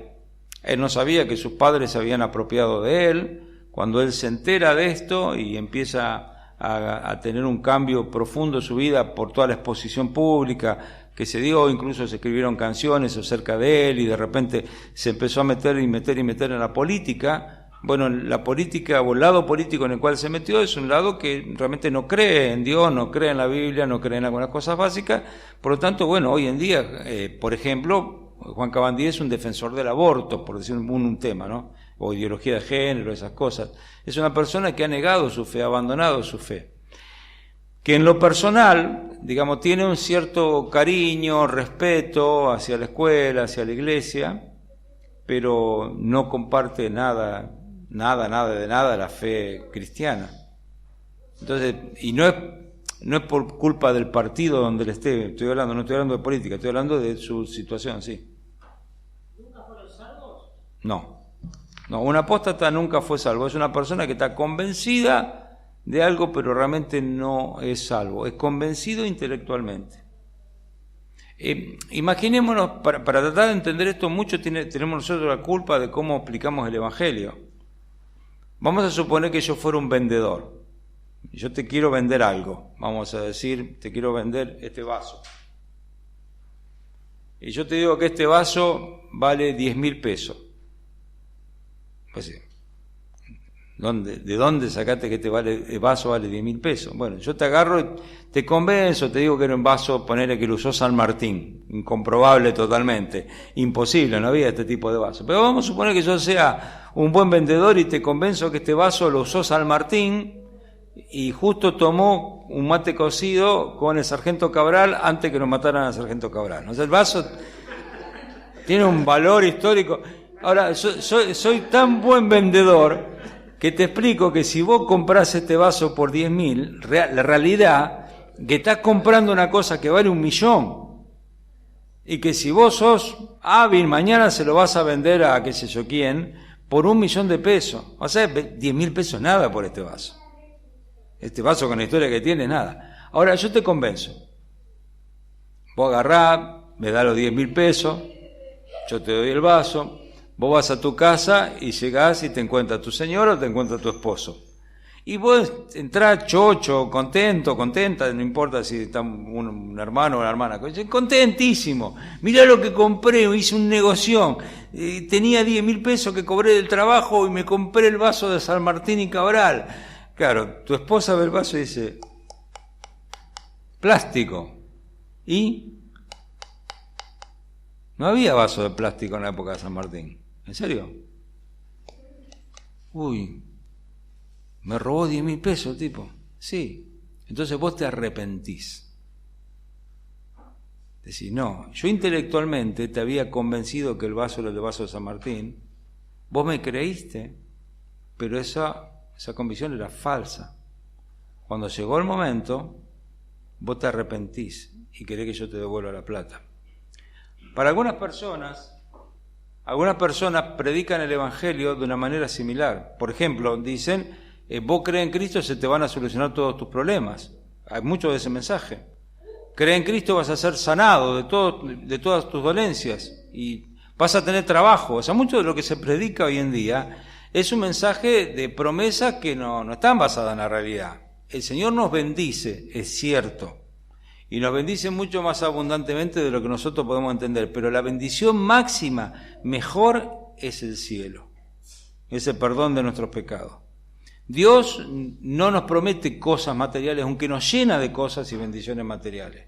Él no sabía que sus padres se habían apropiado de él. Cuando él se entera de esto y empieza a tener un cambio profundo en su vida por toda la exposición pública que se dio, incluso se escribieron canciones acerca de él y de repente se empezó a meter en la política. Bueno, la política o el lado político en el cual se metió es un lado que realmente no cree en Dios, no cree en la Biblia, no cree en algunas cosas básicas. Por lo tanto, bueno, hoy en día, por ejemplo, Juan Cabandier es un defensor del aborto, por decir un tema, ¿no? O ideología de género, esas cosas. Es una persona que ha negado su fe, ha abandonado su fe. Que en lo personal, digamos, tiene un cierto cariño, respeto hacia la escuela, hacia la iglesia, pero no comparte nada de la fe cristiana. Entonces, y no es por culpa del partido donde él esté, no estoy hablando de política, estoy hablando de su situación, sí. ¿Nunca fueron salvos? No, un apóstata nunca fue salvo, es una persona que está convencida de algo, pero realmente no es salvo, es convencido intelectualmente. Imaginémonos, para tratar de entender esto, mucho tenemos nosotros la culpa de cómo aplicamos el Evangelio. Vamos a suponer que yo fuera un vendedor. Yo te quiero vender algo. Vamos a decir, te quiero vender este vaso. Y yo te digo que este vaso vale 10.000 pesos. Pues sí. ¿De dónde sacaste que el vaso vale 10.000 pesos? Bueno, yo te agarro y te convenzo, te digo que era un vaso, ponele que lo usó San Martín, incomprobable totalmente, imposible, no había este tipo de vaso. Pero vamos a suponer que yo sea un buen vendedor y te convenzo que este vaso lo usó San Martín y justo tomó un mate cocido con el sargento Cabral antes que nos mataran al sargento Cabral. O sea, el vaso tiene un valor histórico. Ahora, soy tan buen vendedor que te explico que si vos compras este vaso por 10.000, la realidad que estás comprando una cosa que vale 1.000.000 y que si vos sos hábil, mañana se lo vas a vender a qué sé yo quién por 1.000.000 de pesos. O sea, 10.000 pesos nada por este vaso. Este vaso con la historia que tiene, nada. Ahora, yo te convenzo. Vos agarrás, me das los 10.000 pesos, yo te doy el vaso. Vos vas a tu casa y llegás y te encuentra tu señora o te encuentra tu esposo. Y vos entrás chocho, contenta, no importa si está un hermano o una hermana, contentísimo. Mirá lo que compré, hice un negocio. Tenía 10.000 pesos que cobré del trabajo y me compré el vaso de San Martín y Cabral. Claro, tu esposa ve el vaso y dice, plástico. ¿Y? No había vaso de plástico en la época de San Martín. ¿En serio? Uy, me robó 10.000 pesos, tipo. Sí. Entonces vos te arrepentís. Decís, no, yo intelectualmente te había convencido que el vaso era el vaso de San Martín. Vos me creíste, pero esa convicción era falsa. Cuando llegó el momento, vos te arrepentís y querés que yo te devuelva la plata. Para algunas personas predican el Evangelio de una manera similar. Por ejemplo, dicen, vos crees en Cristo, se te van a solucionar todos tus problemas. Hay mucho de ese mensaje. Cree en Cristo, vas a ser sanado de todas tus dolencias y vas a tener trabajo. O sea, mucho de lo que se predica hoy en día es un mensaje de promesas que no están basadas en la realidad. El Señor nos bendice, es cierto. Y nos bendice mucho más abundantemente de lo que nosotros podemos entender. Pero la bendición máxima, mejor, es el cielo. Es el perdón de nuestros pecados. Dios no nos promete cosas materiales, aunque nos llena de cosas y bendiciones materiales.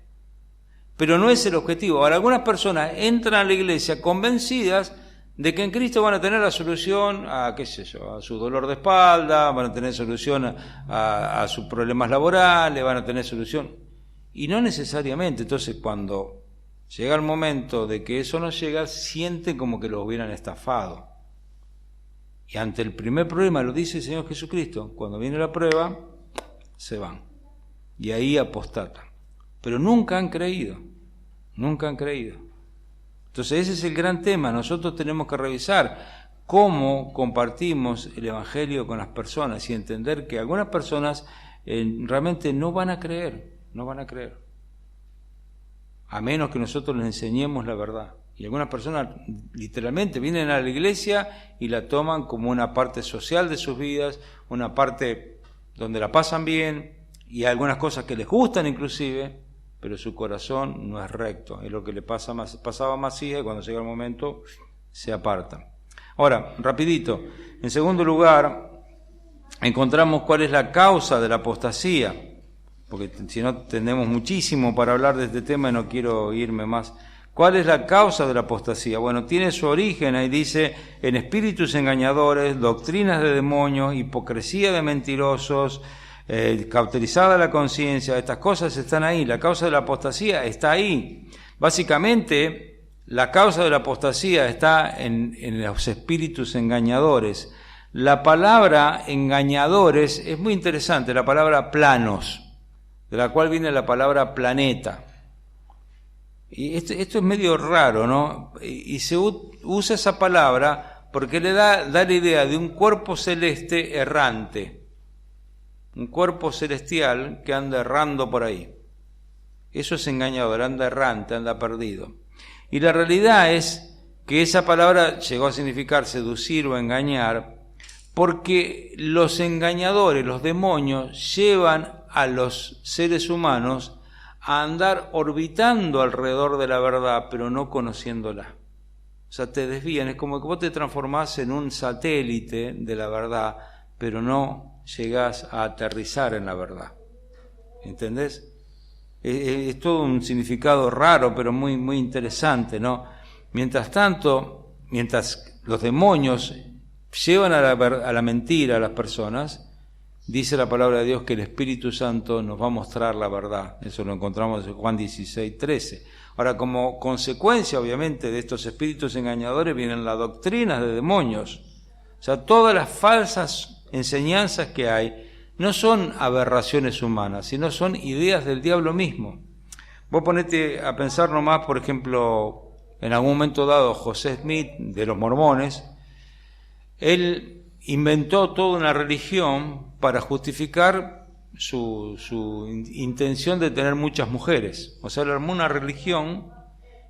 Pero no es el objetivo. Ahora, algunas personas entran a la iglesia convencidas de que en Cristo van a tener la solución a, qué sé yo, a su dolor de espalda, van a tener solución a sus problemas laborales, van a tener solución. Y no necesariamente. Entonces, cuando Llega el momento de que eso no llega, sienten como que los hubieran estafado. Y ante el primer problema, lo dice el Señor Jesucristo, cuando viene la prueba, se van. Y ahí apostatan. Pero nunca han creído. Nunca han creído. Entonces ese es el gran tema. Nosotros tenemos que revisar cómo compartimos el Evangelio con las personas y entender que algunas personas realmente no van a creer. No van a creer. A menos que nosotros les enseñemos la verdad. Y algunas personas literalmente vienen a la iglesia y la toman como una parte social de sus vidas, una parte donde la pasan bien y algunas cosas que les gustan inclusive, pero su corazón no es recto. Es lo que le pasaba a Masías, y cuando llega el momento se apartan. Ahora, rapidito, en segundo lugar, encontramos cuál es la causa de la apostasía, porque si no tenemos muchísimo para hablar de este tema y no quiero irme más. ¿Cuál es la causa de la apostasía? Bueno, tiene su origen, ahí dice, en espíritus engañadores, doctrinas de demonios, hipocresía de mentirosos, cauterizada la conciencia, estas cosas están ahí, la causa de la apostasía está ahí. Básicamente, la causa de la apostasía está en los espíritus engañadores. La palabra engañadores es muy interesante, la palabra planos, de la cual viene la palabra planeta. Y esto es medio raro, ¿no? Y se usa esa palabra porque le da la idea de un cuerpo celeste errante, un cuerpo celestial que anda errando por ahí. Eso es engañador, anda errante, anda perdido. Y la realidad es que esa palabra llegó a significar seducir o engañar, porque los engañadores, los demonios, llevan a los seres humanos a andar orbitando alrededor de la verdad, pero no conociéndola. O sea, te desvían, es como que vos te transformás en un satélite de la verdad, pero no llegás a aterrizar en la verdad. ¿Entendés? Es todo un significado raro, pero muy, muy interesante, ¿no? Mientras tanto, mientras los demonios llevan a la mentira a las personas, dice la palabra de Dios que el Espíritu Santo nos va a mostrar la verdad. Eso lo encontramos en Juan 16:13. Ahora, como consecuencia, obviamente, de estos espíritus engañadores vienen las doctrinas de demonios. O sea, todas las falsas enseñanzas que hay no son aberraciones humanas, sino son ideas del diablo mismo. Vos ponete a pensar nomás, por ejemplo, en algún momento dado, José Smith, de los mormones, él inventó toda una religión para justificar su intención de tener muchas mujeres. O sea, él armó una religión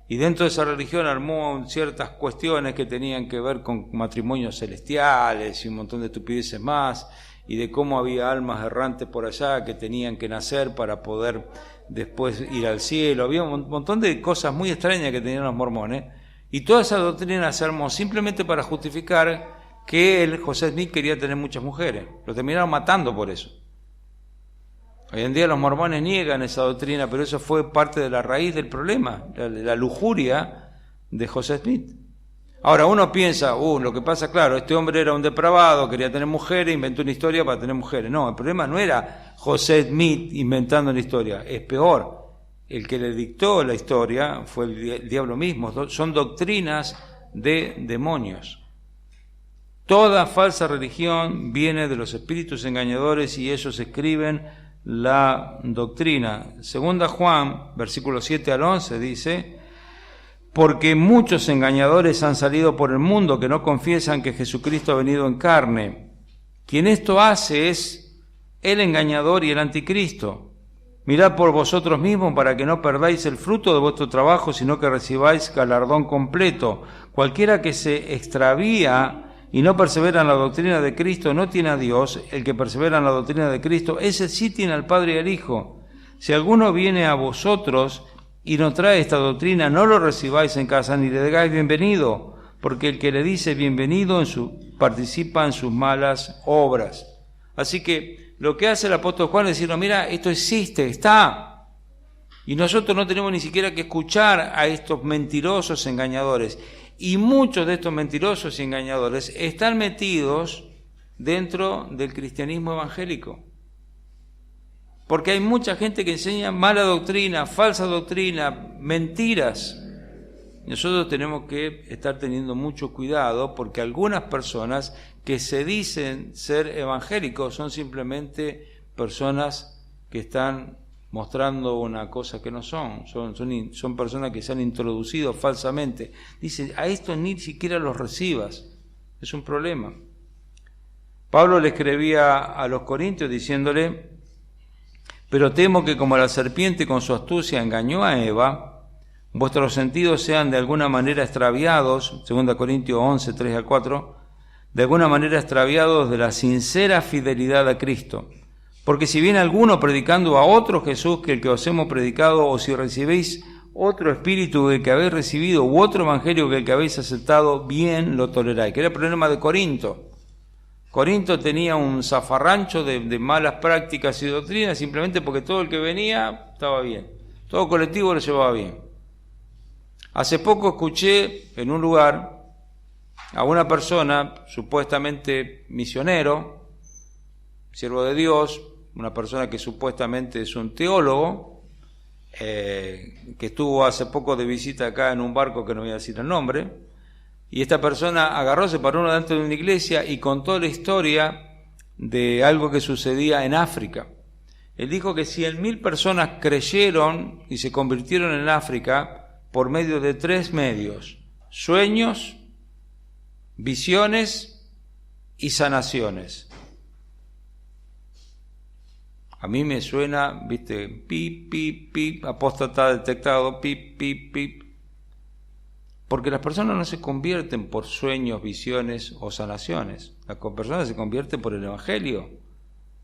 y dentro de esa religión armó ciertas cuestiones que tenían que ver con matrimonios celestiales y un montón de estupideces más, y de cómo había almas errantes por allá que tenían que nacer para poder después ir al cielo. Había un montón de cosas muy extrañas que tenían los mormones, y toda esa doctrina se armó simplemente para justificar que él, José Smith, quería tener muchas mujeres. Lo terminaron matando por eso. Hoy en día los mormones niegan esa doctrina, pero eso fue parte de la raíz del problema, la lujuria de José Smith. Ahora uno piensa, lo que pasa, claro, este hombre era un depravado, quería tener mujeres, inventó una historia para tener mujeres. No, el problema no era José Smith inventando la historia, es peor. El que le dictó la historia fue el diablo mismo. Son doctrinas de demonios. Toda falsa religión viene de los espíritus engañadores y ellos escriben la doctrina. Segunda Juan, versículos 7 al 11, dice: porque muchos engañadores han salido por el mundo que no confiesan que Jesucristo ha venido en carne. Quien esto hace es el engañador y el anticristo. Mirad por vosotros mismos para que no perdáis el fruto de vuestro trabajo, sino que recibáis galardón completo. Cualquiera que se extravía y no persevera en la doctrina de Cristo no tiene a Dios. El que persevera en la doctrina de Cristo, ese sí tiene al Padre y al Hijo. Si alguno viene a vosotros y no trae esta doctrina, no lo recibáis en casa ni le digáis bienvenido, porque el que le dice bienvenido participa en sus malas obras. Así que lo que hace el apóstol Juan es decir, no, mira, esto existe, está. Y nosotros no tenemos ni siquiera que escuchar a estos mentirosos engañadores. Y muchos de estos mentirosos y engañadores están metidos dentro del cristianismo evangélico. Porque hay mucha gente que enseña mala doctrina, falsa doctrina, mentiras. Nosotros tenemos que estar teniendo mucho cuidado porque algunas personas que se dicen ser evangélicos son simplemente personas que están mostrando una cosa que no son personas que se han introducido falsamente. Dice, a estos ni siquiera los recibas, es un problema. Pablo le escribía a los corintios diciéndole, pero temo que como la serpiente con su astucia engañó a Eva, vuestros sentidos sean de alguna manera extraviados, 2 Corintios 11, 3 al 4, de alguna manera extraviados de la sincera fidelidad a Cristo. Porque si viene alguno predicando a otro Jesús que el que os hemos predicado, o si recibéis otro espíritu que el que habéis recibido, u otro evangelio que el que habéis aceptado, bien lo toleráis. Que era el problema de Corinto. Corinto tenía un zafarrancho de malas prácticas y doctrinas, simplemente porque todo el que venía estaba bien. Todo colectivo lo llevaba bien. Hace poco escuché en un lugar a una persona, supuestamente misionero, siervo de Dios, una persona que supuestamente es un teólogo, que estuvo hace poco de visita acá en un barco que no voy a decir el nombre, y esta persona agarró, se paró delante de una iglesia y contó la historia de algo que sucedía en África. Él dijo que 100.000 personas creyeron y se convirtieron en África por medio de 3 medios: sueños, visiones y sanaciones. A mí me suena, viste, pip, pip, pip, apóstata detectado, pip, pip, pip. Porque las personas no se convierten por sueños, visiones o sanaciones. Las personas se convierten por el Evangelio.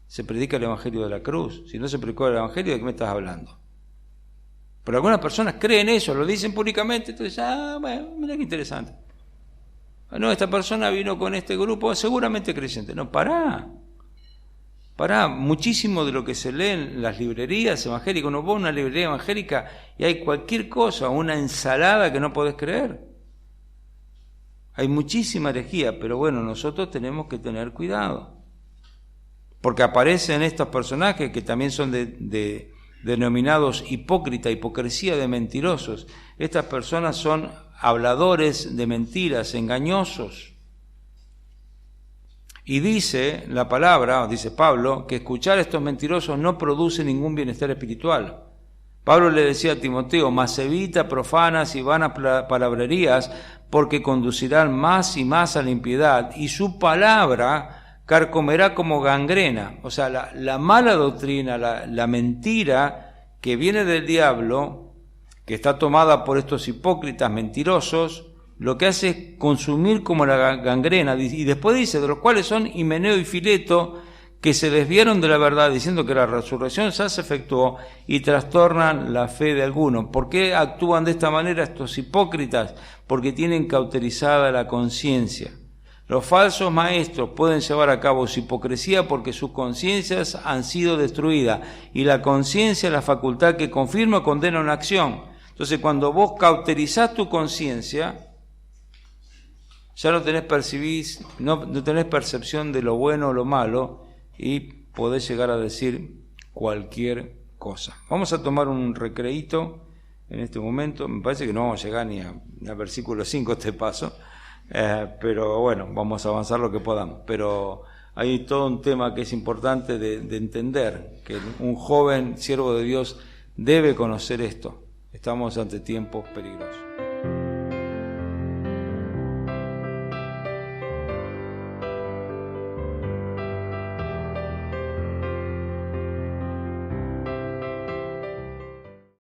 Se predica el Evangelio de la cruz. Si no se predicó el Evangelio, ¿de qué me estás hablando? Pero algunas personas creen eso, lo dicen públicamente, entonces, bueno, mira qué interesante. No, esta persona vino con este grupo, seguramente creyente. No, pará, muchísimo de lo que se lee en las librerías evangélicas, uno va a una librería evangélica y hay cualquier cosa, una ensalada que no podés creer. Hay muchísima herejía, pero bueno, nosotros tenemos que tener cuidado. Porque aparecen estos personajes que también son denominados hipocresía de mentirosos. Estas personas son habladores de mentiras, engañosos. Y dice la palabra, dice Pablo, que escuchar a estos mentirosos no produce ningún bienestar espiritual. Pablo le decía a Timoteo, mas evita profanas y vanas palabrerías, porque conducirán más y más a la impiedad, y su palabra carcomerá como gangrena. O sea, la mala doctrina, la mentira que viene del diablo, que está tomada por estos hipócritas mentirosos, lo que hace es consumir como la gangrena, y después dice, de los cuales son Himeneo y Fileto, que se desviaron de la verdad, diciendo que la resurrección ya se efectuó, y trastornan la fe de algunos. ¿Por qué actúan de esta manera estos hipócritas? Porque tienen cauterizada la conciencia. Los falsos maestros pueden llevar a cabo su hipocresía porque sus conciencias han sido destruidas, y la conciencia es la facultad que confirma o condena una acción. Entonces, cuando vos cauterizás tu conciencia, ya no tenés percepción de lo bueno o lo malo y podés llegar a decir cualquier cosa. Vamos a tomar un recreíto en este momento. Me parece que no vamos a llegar ni a versículo 5 este paso, pero bueno, vamos a avanzar lo que podamos. Pero hay todo un tema que es importante de entender, que un joven siervo de Dios debe conocer esto. Estamos ante tiempos peligrosos.